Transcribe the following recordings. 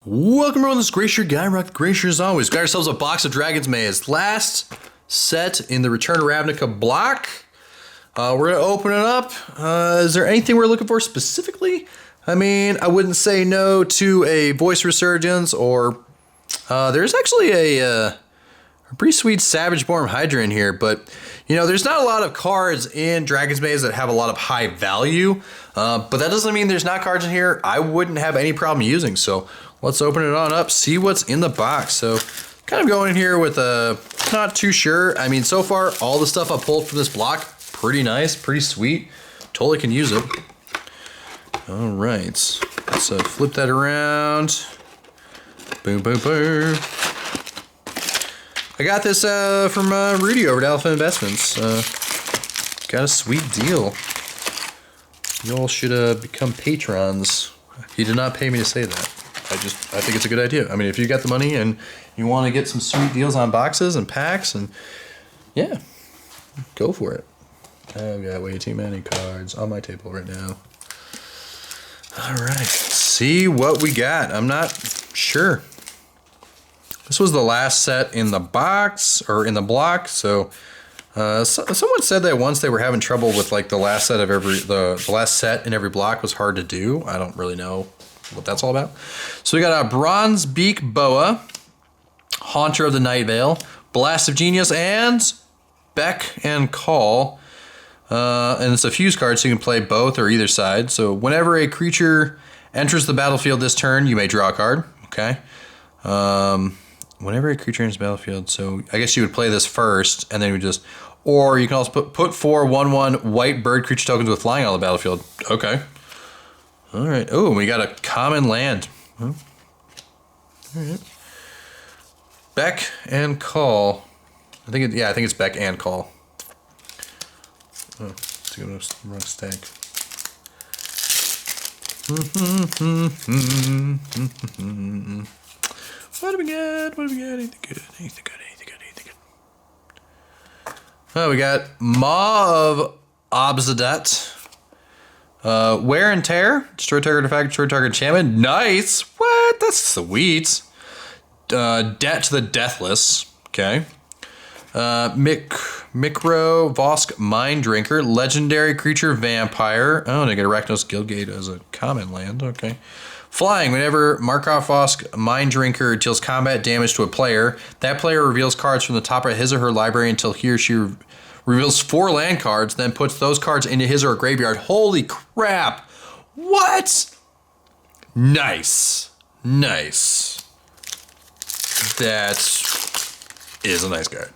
Welcome everyone, this is Glacier Guy, Rock Glacier as always. Got ourselves a box of Dragon's Maze. Last set in the Return to Ravnica block. We're going to open it up. Is there anything we're looking for specifically? I mean, I wouldn't say no to a Voice Resurgence, or there's actually a pretty sweet Savage-Born Hydra in here, but you know, there's not a lot of cards in Dragon's Maze that have a lot of high value, but that doesn't mean there's not cards in here I wouldn't have any problem using. So let's open it on up, see what's in the box. So kind of going in here with not too sure. I mean, so far, all the stuff I pulled from this block, pretty nice, pretty sweet. Totally can use it. All right, let's flip that around. Boom, boom, boom. I got this from Rudy over at Alpha Investments. Got a sweet deal. Y'all should become patrons. He did not pay me to say that. I think it's a good idea. I mean, if you got the money and you want to get some sweet deals on boxes and packs, and yeah, go for it. I've got way too many cards on my table right now. All right, let's see what we got. I'm not sure. This was the last set in the box, or in the block, so someone said that once they were having trouble with like the last set of the last set in every block was hard to do. I don't really know what that's all about. So we got a Bronzebeak Boa, Haunter of the Night Vale, Blast of Genius, and Beck and Call. And it's a fuse card, so you can play both or either side. So whenever a creature enters the battlefield this turn, you may draw a card. Okay. Whenever a creature enters the battlefield, so I guess you would play this first, and then you would just, or you can also put 4 1/1 white bird creature tokens with flying on the battlefield. Okay. All right. Oh, we got a common land. All right. Beck and Call. I think it's Beck and Call. Oh, let's go to the wrong stack. What do we got? Anything good? Oh, we got Maw of Obsidat. Wear and Tear. Destroy target artifact, destroy target enchantment. Nice. What? That's sweet. Debt to the Deathless. Okay. Micro Vosk Mind Drinker. Legendary creature vampire. Oh, and I get Arachnos Guildgate as a common land. Okay. Flying. Whenever Markov Vosk Mind Drinker deals combat damage to a player, that player reveals cards from the top of his or her library until he or she reveals 4 land cards, then puts those cards into his or her graveyard. Holy crap! What? Nice. That is a nice card.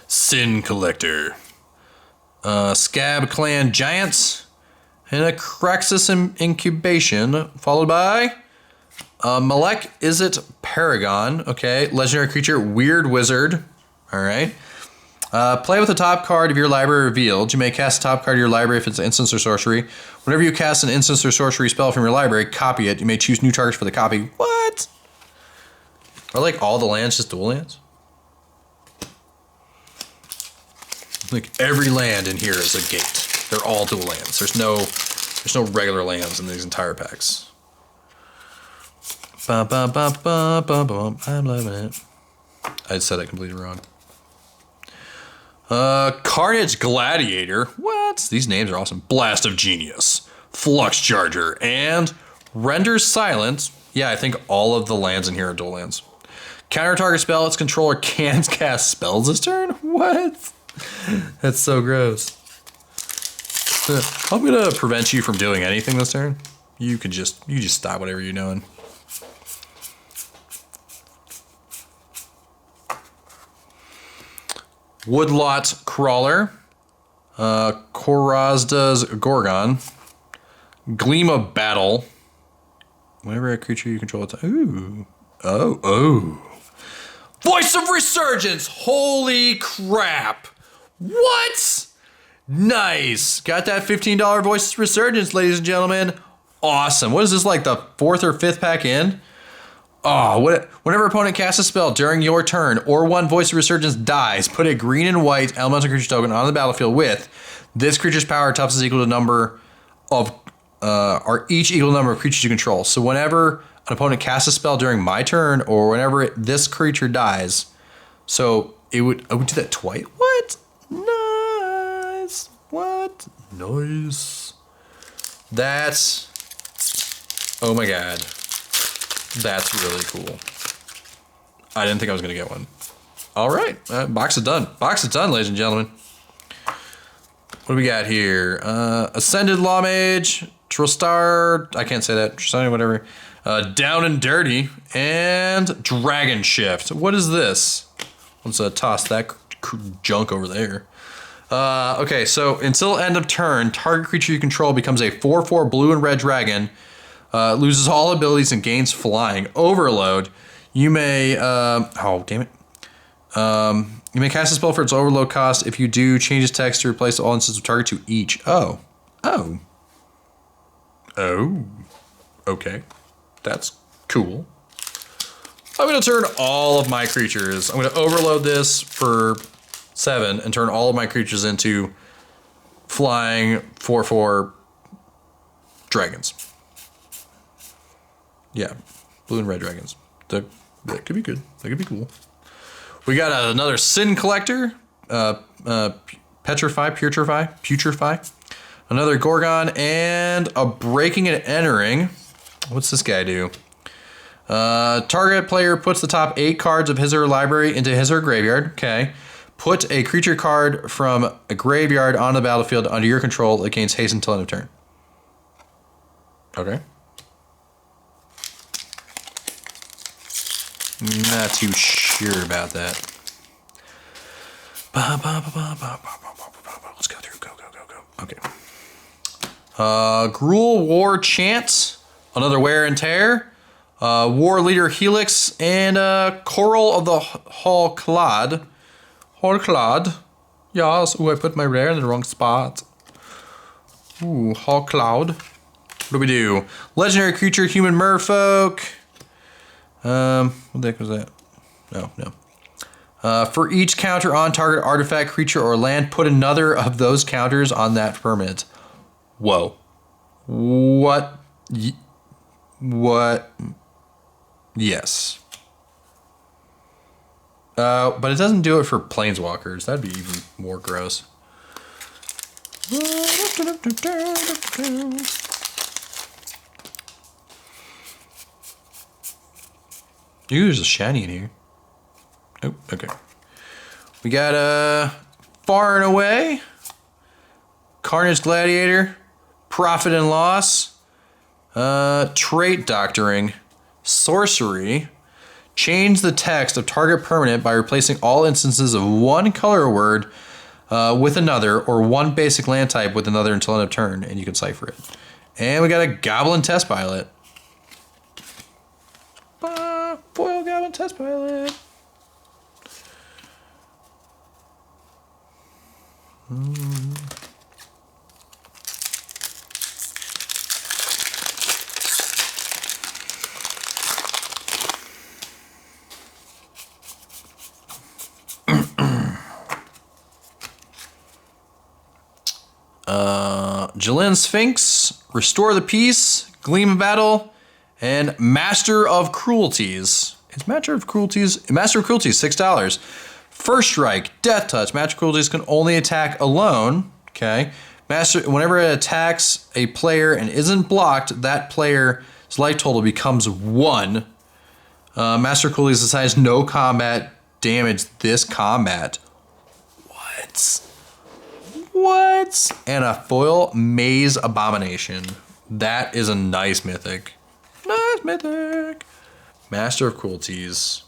Sin Collector. Scab Clan Giants. And a Craxus Incubation, followed by Malek Izzet Paragon. Okay, legendary creature, Weird Wizard. All right. Play with the top card of your library revealed. You may cast the top card of your library if it's an instance or sorcery. Whenever you cast an instance or sorcery spell from your library, copy it. You may choose new targets for the copy. What? Are like all the lands just dual lands? Like every land in here is a gate. They're all dual lands. There's no regular lands in these entire packs. I'm loving it. I said it completely wrong. Carnage Gladiator. What? These names are awesome. Blast of Genius, Flux Charger, and Render Silent. Yeah, I think all of the lands in here are dual lands. Counter target spell, its controller can't cast spells this turn? What? That's so gross. I'm gonna prevent you from doing anything this turn. You just stop whatever you're doing. Woodlot Crawler, Korazda's Gorgon, Gleam of Battle. Whenever a creature you control attacks. Ooh. Oh. Voice of Resurgence! Holy crap! What? Nice. Got that $15 Voice of Resurgence, ladies and gentlemen. Awesome. What is this, like the 4th or 5th pack in? Oh, whenever opponent casts a spell during your turn or one Voice of Resurgence dies, put a green and white elemental creature token on the battlefield with This creature's power toughness is equal to the number of are each equal number of creatures you control. So whenever an opponent casts a spell during my turn, or whenever this creature dies, so I would do that twice. What? Nice. What? Nice. That's. Oh my god. That's really cool. I didn't think I was gonna get one. All right, box is done. Box is done, ladies and gentlemen. What do we got here? Ascended Lawmage, Trostar, I can't say that, Trostar, whatever. Down and Dirty, and Dragon Shift. What is this? Let's toss that junk over there. Okay, so until end of turn, target creature you control becomes a 4/4 blue and red dragon, loses all abilities and gains flying. Overload. You may, oh, damn it. You may cast a spell for its overload cost. If you do, change its text to replace all instances of target to each. Oh. Oh. Oh. Okay. That's cool. I'm going to turn all of my creatures. I'm going to overload this for 7 and turn all of my creatures into flying 4/4 dragons. Yeah. Blue and red dragons. That could be good. That could be cool. We got another Sin Collector, Putrefy, another Gorgon, and a Breaking and Entering. What's this guy do? Target player puts the top 8 cards of his or her library into his or her graveyard. Okay. Put a creature card from a graveyard on the battlefield under your control that gains haste until end of turn. Okay. Not too sure about that. Let's go through. Go. Okay. Gruul War Chant, another Wear and Tear, War Leader Helix, and Coral of the Hallclad. Yes. Ooh, I put my rare in the wrong spot. Ooh, Hallcloud. What do we do? Legendary creature, human merfolk. What the heck was that? No. For each counter on target artifact, creature, or land, put another of those counters on that permanent. Whoa. What? What? Yes. But it doesn't do it for planeswalkers. That'd be even more gross. Ooh, there's a shiny in here. Oh, okay. We got Far and Away, Carnage Gladiator, Profit and Loss, Trait Doctoring, Sorcery. Change the text of target permanent by replacing all instances of one color word with another, or one basic land type with another until end of turn, and you can cipher it. And we got a Goblin Test Pilot. Foil Goblin Test Pilot. Jalen Sphinx, Restore the Peace, Gleam of Battle, and Master of Cruelties. It's Master of Cruelties, $6. First Strike, Death Touch. Master of Cruelties can only attack alone. Okay. Whenever it attacks a player and isn't blocked, that player's life total becomes 1. Master of Cruelties assigns no combat damage this combat. What? And a foil Maze Abomination. That is a nice mythic. Master of Cruelties.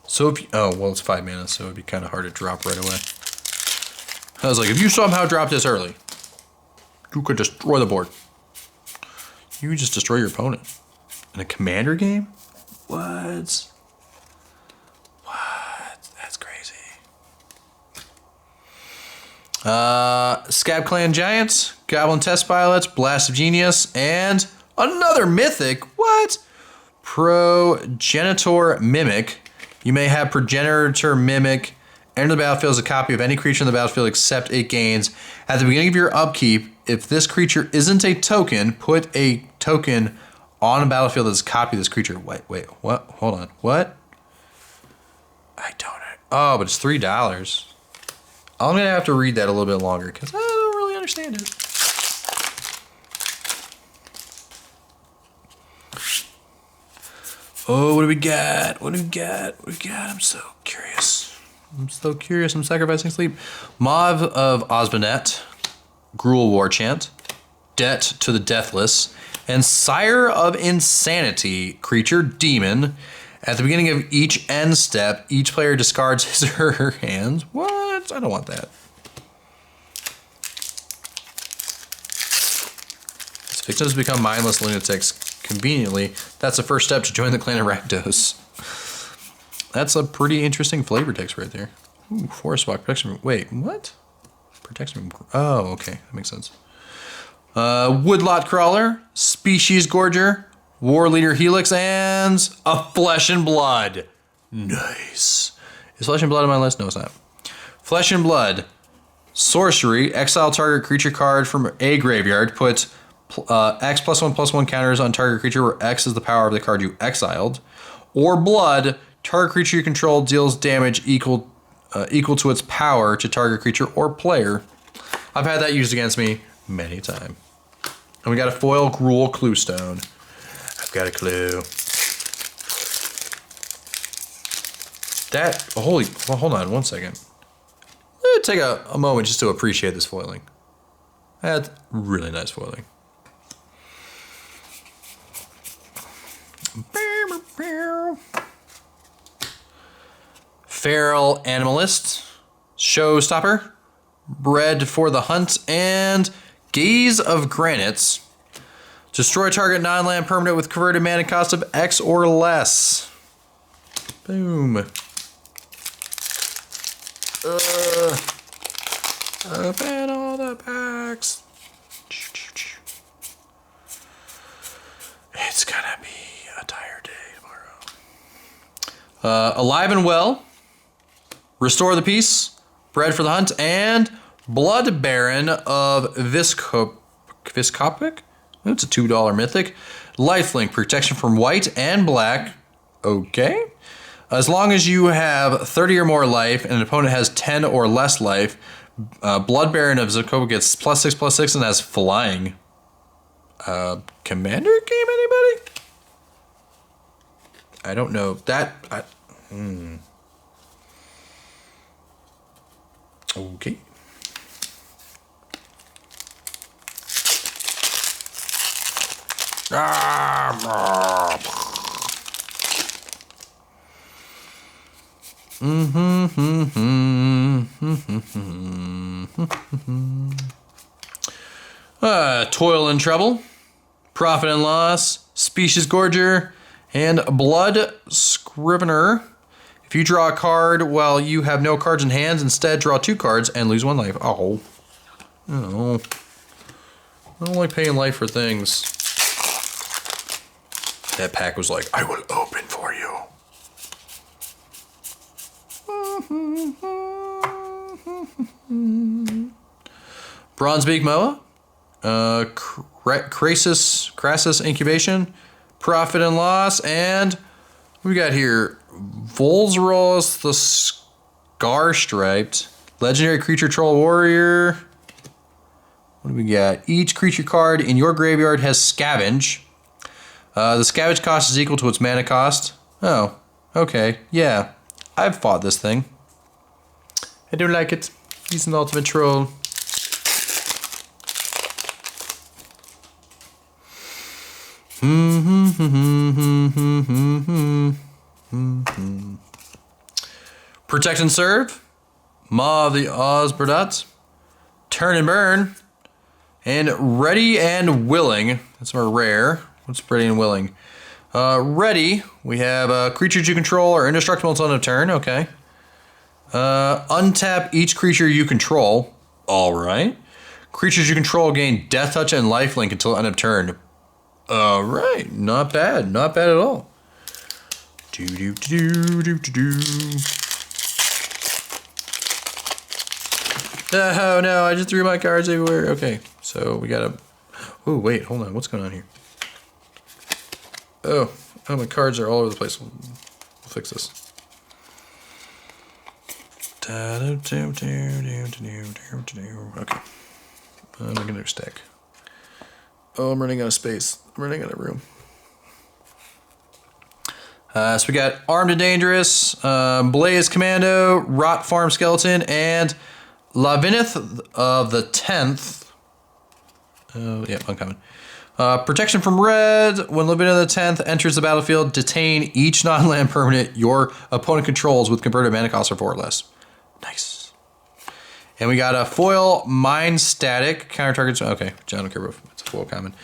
So if you, it's 5 mana, so it'd be kind of hard to drop right away. I was like, if you somehow drop this early, you could destroy the board. You could just destroy your opponent. In a commander game? What? That's crazy. Scab Clan Giants, Goblin Test Pilots, Blast of Genius, and another mythic. What? Progenitor Mimic. You may have Progenitor Mimic Enter the battlefield as a copy of any creature in the battlefield except it gains. At the beginning of your upkeep, if this creature isn't a token, put a token on a battlefield that's a copy of this creature. Wait, what? Hold on. What? I don't know. Oh, but it's $3. I'm going to have to read that a little bit longer because I don't really understand it. Oh, what do we got? What do we got? What do we got? I'm so curious. I'm sacrificing sleep. Mav of Osmonet, Gruul Warchant, Debt to the Deathless, and Sire of Insanity, creature demon. At the beginning of each end step, each player discards his or her hands. What? I don't want that. Its victims become mindless lunatics. Conveniently, that's the first step to join the clan of Rakdos. That's a pretty interesting flavor text right there. Ooh, Forest Walk, protection room. Wait, what? Protection room. Oh, okay. That makes sense. Woodlot Crawler, Species Gorger, War Leader Helix, and a Flesh and Blood. Nice. Is Flesh and Blood on my list? No, it's not. Flesh and Blood. Sorcery. Exile target creature card from a graveyard. Put X +1/+1 counters on target creature where X is the power of the card you exiled. Or Blood. Target creature you control deals damage equal to its power to target creature or player. I've had that used against me many times. And we got a foil Gruul Cluestone. I've got a clue. That, holy, well, hold on one second. Let's take a moment just to appreciate this foiling. That's really nice foiling. Feral Animalist, Showstopper, Bred for the Hunt, and Gaze of Granites. Destroy target non-land permanent with converted mana cost of X or less. Boom. Open all the packs. It's gonna be a tired day tomorrow. Alive and Well, Restore the Peace, Bred for the Hunt, and Blood Baron of Viscopic. It's a $2 mythic. Lifelink, protection from white and black. Okay. As long as you have 30 or more life and an opponent has 10 or less life, Blood Baron of Viscopic gets +6/+6 and has flying. Commander game, anybody? I don't know. Okay. Toil and Trouble, Profit and Loss, Species Gorger, and Blood Scrivener. If you draw a card while you have no cards in hands, instead draw 2 cards and lose 1 life. Oh. Oh. I don't like paying life for things. That pack was like, I will open for you. Bronzebeak Moa, Crassus Incubation, Profit and Loss, and what we got here? Volsros the Scar-Striped, Legendary Creature Troll Warrior. What do we got? Each creature card in your graveyard has Scavenge. The Scavenge cost is equal to its mana cost. Oh, okay, yeah. I've fought this thing. I don't like it. He's an ultimate troll. Protect and Serve, Maw of the Osberdot, Turn and Burn, and Ready and Willing. That's our rare. What's Ready and Willing? Ready, we have creatures you control are indestructible until end of turn. Okay. Untap each creature you control. All right. Creatures you control gain Death Touch and Lifelink until end of turn. All right. Not bad. Not bad at all. Oh no, I just threw my cards everywhere. Okay, so we gotta... Oh, wait, hold on. What's going on here? Oh, my cards are all over the place. We'll fix this. Okay. I'm gonna do stack. Oh, I'm running out of space. I'm running out of room. So we got Armed and Dangerous, Blaze Commando, Rot Farm Skeleton, and Lavinith of the 10th. Yeah, uncommon. Protection from red. When Lavinith of the 10th enters the battlefield, detain each non-land permanent your opponent controls with converted mana cost of 4 or less. Nice. And we got a foil Mind Static. Counter targets. Okay, I don't care if it's a foil common.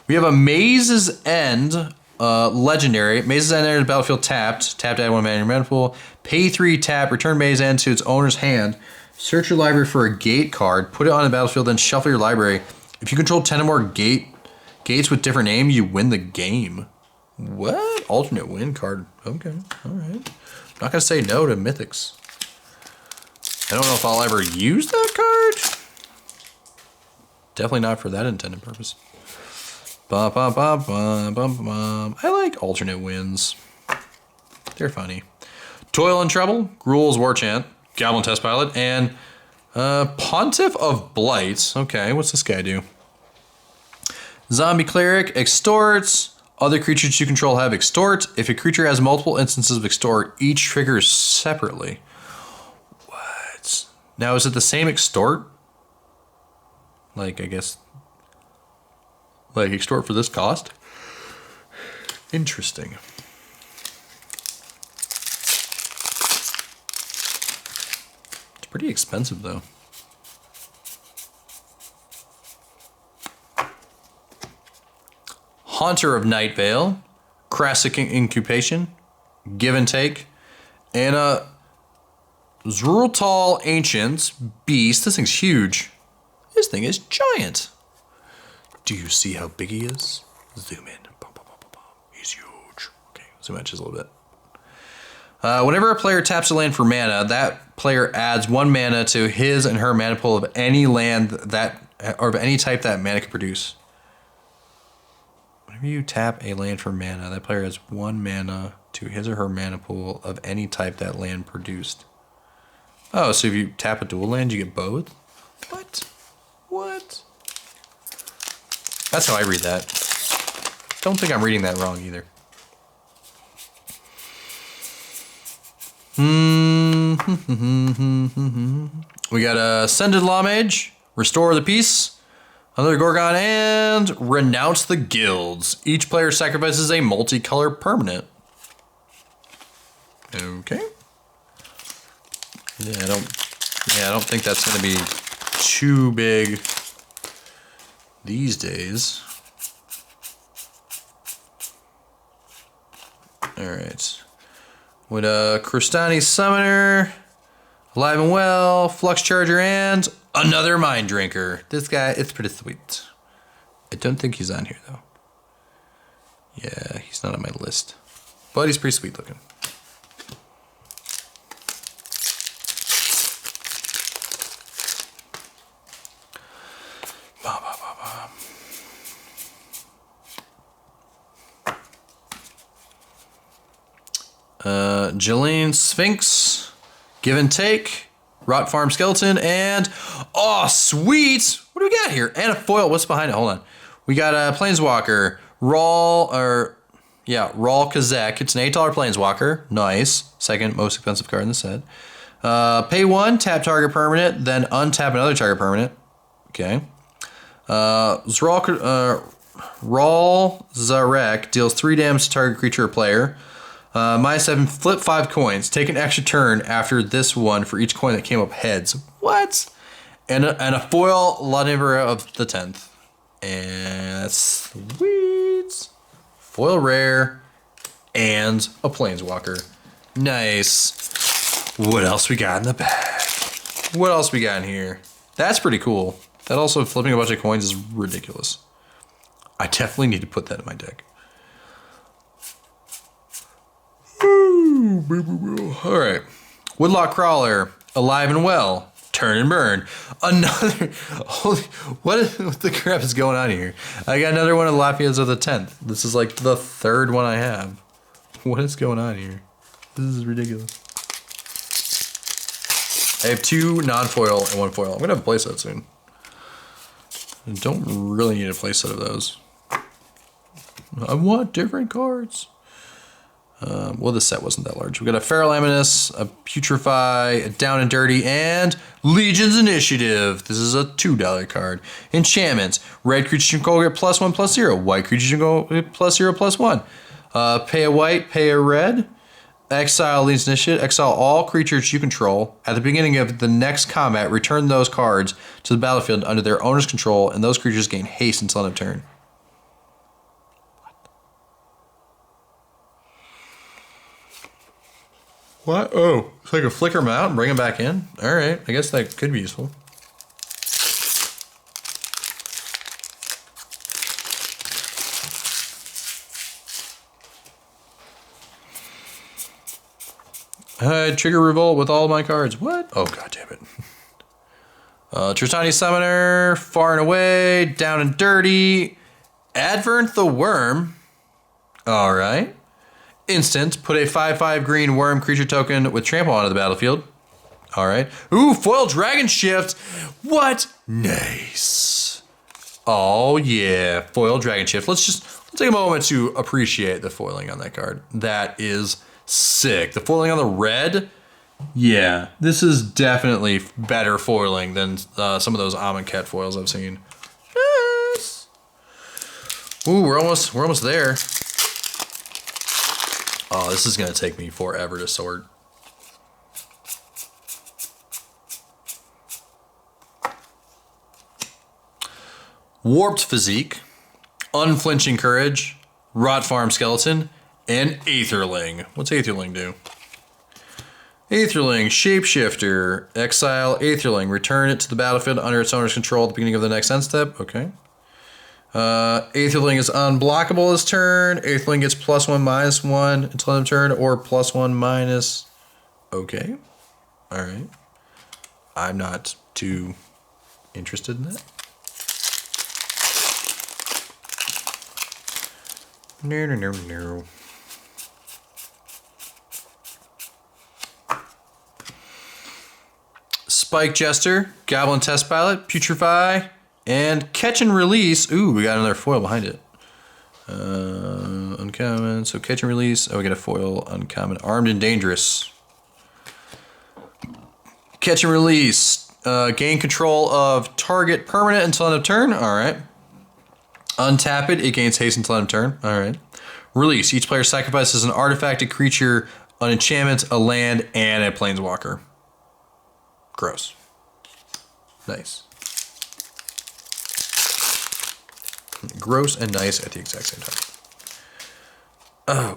We have a Maze's End. Legendary. Maze's End enters the battlefield tapped. Tapped, add 1 mana in your mana pool. Pay 3, tap, return Maze's End to its owner's hand. Search your library for a gate card. Put it on the battlefield, then shuffle your library. If you control 10 or more gates with different names, you win the game. What? Alternate win card. Okay, alright. I'm not gonna say no to Mythics. I don't know if I'll ever use that card. Definitely not for that intended purpose. I like alternate wins. They're funny. Toil and Trouble, Gruul's War Chant, Goblin Test Pilot, and Pontiff of Blight. Okay, what's this guy do? Zombie Cleric, Extorts. Other creatures you control have Extort. If a creature has multiple instances of Extort, each triggers separately. What? Now, is it the same Extort? Like, I guess... Like, Extort for this cost? Interesting. It's pretty expensive, though. Haunter of Night Vale, Crassic Incubation, Give and Take, and a Zrutal Ancient Beast. This thing's huge. This thing is giant. Do you see how big he is? Zoom in. He's huge. Okay, zoom out just a little bit. Whenever a player taps a land for mana, that player adds 1 mana to his and her mana pool of any land that, or of any type that mana can produce. Whenever you tap a land for mana, that player adds 1 mana to his or her mana pool of any type that land produced. Oh, so if you tap a dual land, you get both? What? What? That's how I read that. Don't think I'm reading that wrong either. We got Ascended Lawmage, Restore the Peace, another Gorgon, and Renounce the Guilds. Each player sacrifices a multicolor permanent. Okay. Yeah, I don't think that's gonna be too big these days. Alright. With a Crustani Summoner, Alive and Well, Flux Charger, and another Mind Drinker. This guy, it's pretty sweet. I don't think he's on here though. Yeah, he's not on my list. But he's pretty sweet looking. Jillian Sphinx, Give and Take, Rot Farm Skeleton, and oh sweet! What do we got here? And a foil. What's behind it? Hold on. We got a Planeswalker, Rawl Kazek. It's an $8 Planeswalker. Nice. Second most expensive card in the set. Pay 1, tap target permanent, then untap another target permanent. Okay. Rawl Zarek deals 3 damage to target creature or player. -7, flip 5 coins. Take an extra turn after this one for each coin that came up heads. What? And a foil Lavinith of the 10th. And that's sweet. Foil rare and a Planeswalker. Nice. What else we got in the bag? What else we got in here? That's pretty cool. That also flipping a bunch of coins is ridiculous. I definitely need to put that in my deck. All right. Woodlock Crawler, Alive and Well, Turn and burn. Another. Holy, what the crap is going on here? I got another one of the Lafias of the 10th. This is like the third one I have. What is going on here? This is ridiculous. I have 2 non-foil and 1 foil. I'm gonna have a playset soon. I don't really need a playset of those. I want different cards. Well, this set wasn't that large. We got a Ferrolaminus, a Putrefy, a Down and Dirty, and Legion's Initiative. This is a $2 card. Enchantments. Red creatures can go get +1/+0. White creatures can go get +0/+1. Pay a white, pay a red. Exile Legion's Initiative. Exile all creatures you control. At the beginning of the next combat, return those cards to the battlefield under their owner's control, and those creatures gain haste until end of turn. What? Oh, so I can flicker them out and bring them back in? Alright, I guess that could be useful. Trigger Revolt with all my cards. What? Oh, god damn it. Tristani Summoner, Far and Away, Down and Dirty, Advent the Worm. Alright. Instant, put a 5/5 green worm creature token with trample onto the battlefield. Alright. Ooh, foil Dragon Shift. What? Nice. Oh yeah, foil Dragon Shift. Let's take a moment to appreciate the foiling on that card. That is sick. The foiling on the red, yeah, this is definitely better foiling than some of those Amonkhet foils I've seen. Yes. Ooh, we're almost there. Oh, this is gonna take me forever to sort. Warped Physique, Unflinching Courage, Rot Farm Skeleton, and Aetherling. What's Aetherling do? Aetherling, Shapeshifter, exile Aetherling, return it to the battlefield under its owner's control at the beginning of the next end step. Okay. Aetherling is unblockable this turn. Aetherling gets +1/-1 until end of turn, or +1-. Okay. Alright. I'm not too interested in that. No. Spike Jester, Goblin Test Pilot, Putrefy, and Catch and Release. Ooh, we got another foil behind it. Uncommon. So Catch and Release. Oh, we got a foil. Uncommon. Armed and Dangerous. Catch and Release. Gain control of target permanent until end of turn. Alright. Untap it. It gains haste until end of turn. Alright. Release. Each player sacrifices an artifact, a creature, an enchantment, a land, and a planeswalker. Gross. Nice. Gross and nice at the exact same time.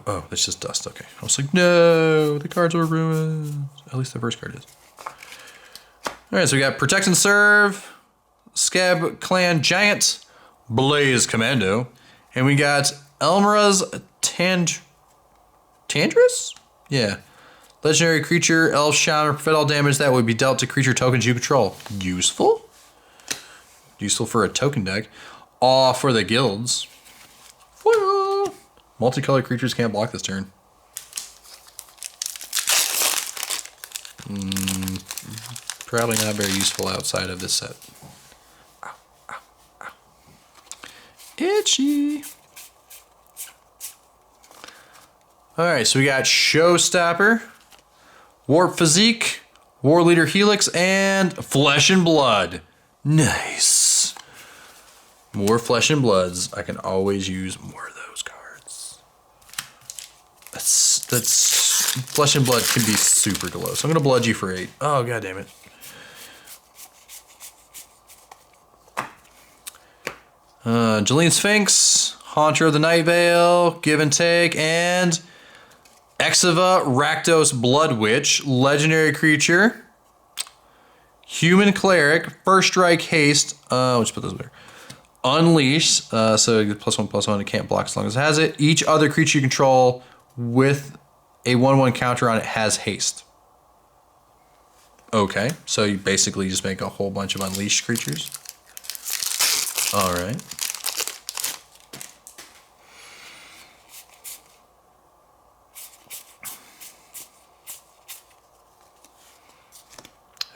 Oh, that's just dust. Okay. I was like, no, the cards were ruined. At least the first card is. Alright, so we got Protect and Serve, Scab Clan Giant, Blaze Commando, and we got Elmra's Tandris? Yeah. Legendary creature, Elf Shaman, prevent all damage that would be dealt to creature tokens you control. Useful? Useful for a token deck. Awe for the guilds. Foil! Multicolored creatures can't block this turn. Probably not very useful outside of this set. Ow, ow, ow. Itchy! Alright, so we got Showstopper, Warp Physique, War Leader Helix, and Flesh and Blood. Nice. More Flesh and Bloods. I can always use more of those cards. That's Flesh and Blood can be super low. So I'm gonna blood you for 8. Oh, god damn it. Jeline Sphinx, Haunter of the Night Veil, Give and Take, and Exiva Rakdos Blood Witch, legendary creature, human cleric, first strike haste. Let's put those there. Unleash, so you get +1/+1. It can't block as long as it has it. Each other creature you control with a 1/1 counter on it has haste. Okay, so you basically just make a whole bunch of unleashed creatures. All right.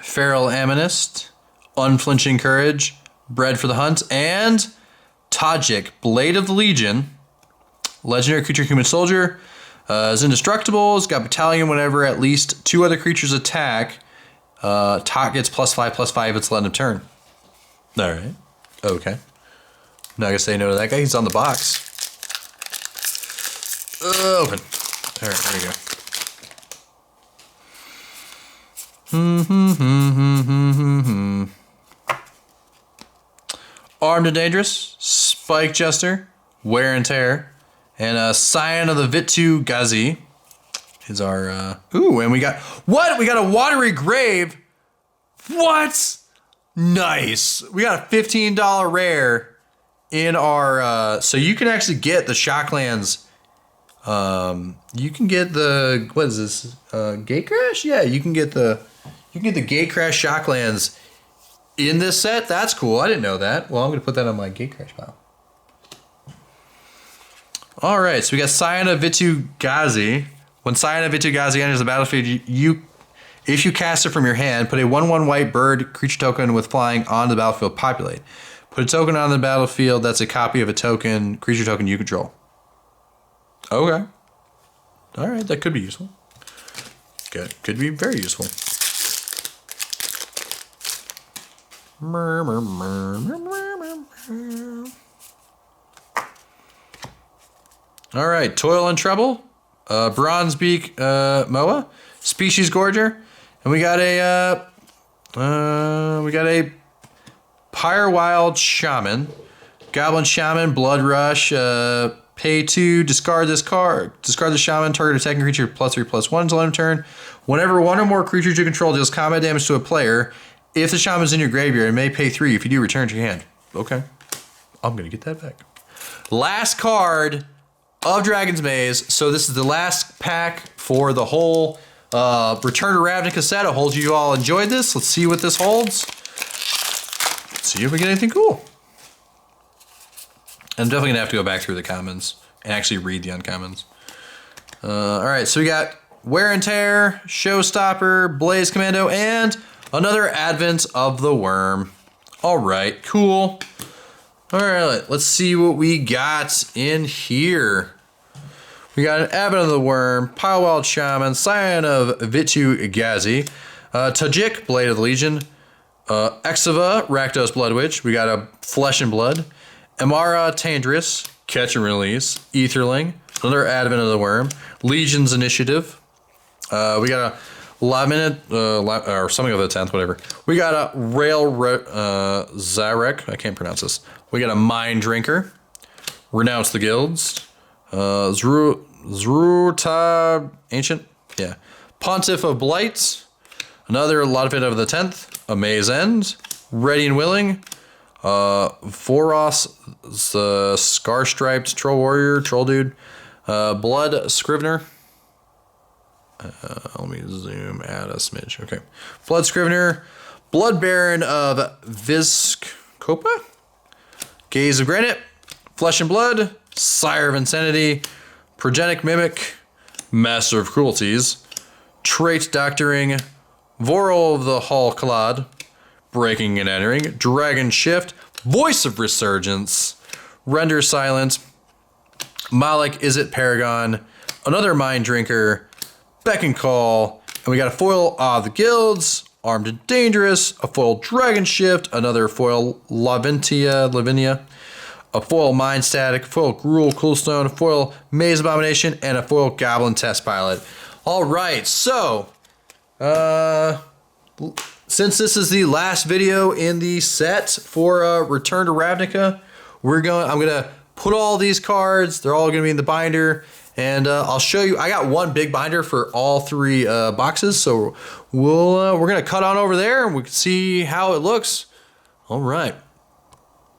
Feral Amonist, Unflinching Courage, Bred for the Hunt, and Tajik, Blade of the Legion. Legendary creature, human soldier. Is indestructible. It's got battalion whenever at least 2 other creatures attack. Tot gets +5/+5 if it's the end of turn. Alright. Okay. Not gonna say no to that guy. He's on the box. Open. Alright, there we go. Armed and Dangerous, Spike Jester, Wear and Tear, and Scion of the Vitu-Ghazi is our... ooh, and we got... What? We got a Watery Grave? What? Nice. We got a $15 rare in our... so you can actually get the Shocklands... you can get the... What is this? Gatecrash? Yeah, you can get the... You can get the Gatecrash Shocklands in this set. That's cool. I didn't know that. Well, I'm going to put that on my Gatecrash pile. All right, so we got Scion of Vitu-Ghazi. When Scion of Vitu-Ghazi enters the battlefield, if you cast it from your hand, put a 1/1 white bird creature token with flying on the battlefield. Populate. Put a token on the battlefield that's a copy of a token, creature token you control. Okay. All right, that could be useful. Good. Could be very useful. All right, Toil and Trouble, Bronzebeak Moa, Species Gorger, and we got a Pyrewild Shaman, Goblin Shaman, Blood Rush, pay 2, discard this card, discard the Shaman, target attacking creature +3/+1 until end of turn. Whenever 1 or more creatures you control deals combat damage to a player, if the Shaman's in your graveyard, it may pay 3. If you do, return to your hand. Okay, I'm gonna get that back. Last card of Dragon's Maze. So this is the last pack for the whole Return to Ravnica set. I hope you all enjoyed this. Let's see what this holds. Let's see if we get anything cool. I'm definitely gonna have to go back through the commons and actually read the uncommons. All right, so we got Wear and Tear, Showstopper, Blaze Commando, and another Advent of the Worm. All right, cool. All right, let's see what we got in here. We got an Advent of the Worm, Pyrewild Shaman, Scion of Vitu-Ghazi, Tajik, Blade of the Legion, Exava, Rakdos Blood Witch. We got a Flesh and Blood, Amara Tandris, Catch and Release, Aetherling, another Advent of the Worm, Legion's Initiative. We got a or something of the 10th, whatever. We got a Zarek, I can't pronounce this. We got a Mind Drinker, Renounce the Guilds, Zruta Ancient, yeah. Pontiff of Blight, another Lot of the 10th, Amaze End, Ready and Willing, Voros, the Scar Striped Troll Warrior, Troll Dude, Blood Scrivener. Let me zoom out a smidge. Okay. Blood Scrivener, Blood Baron of Vizkopa, Gaze of Granite, Flesh and Blood, Sire of Insanity, Progenic Mimic, Master of Cruelties, Trait Doctoring, Vorol of the Hall Clad, Breaking and Entering, Dragon Shift, Voice of Resurgence, Render Silent, Malik Izzet Paragon, another Mind Drinker, Beck and Call, and we got a foil of the Guilds, Armed and Dangerous, a foil Dragon Shift, another foil Lavinia, a foil Mind Static, a foil Gruul Coolstone, a foil Maze Abomination, and a foil Goblin Test Pilot. All right, so since this is the last video in the set for Return to Ravnica, I'm gonna put all these cards. They're all gonna be in the binder. And I'll show you. I got one big binder for all 3 boxes, so we're gonna cut on over there and we can see how it looks. All right.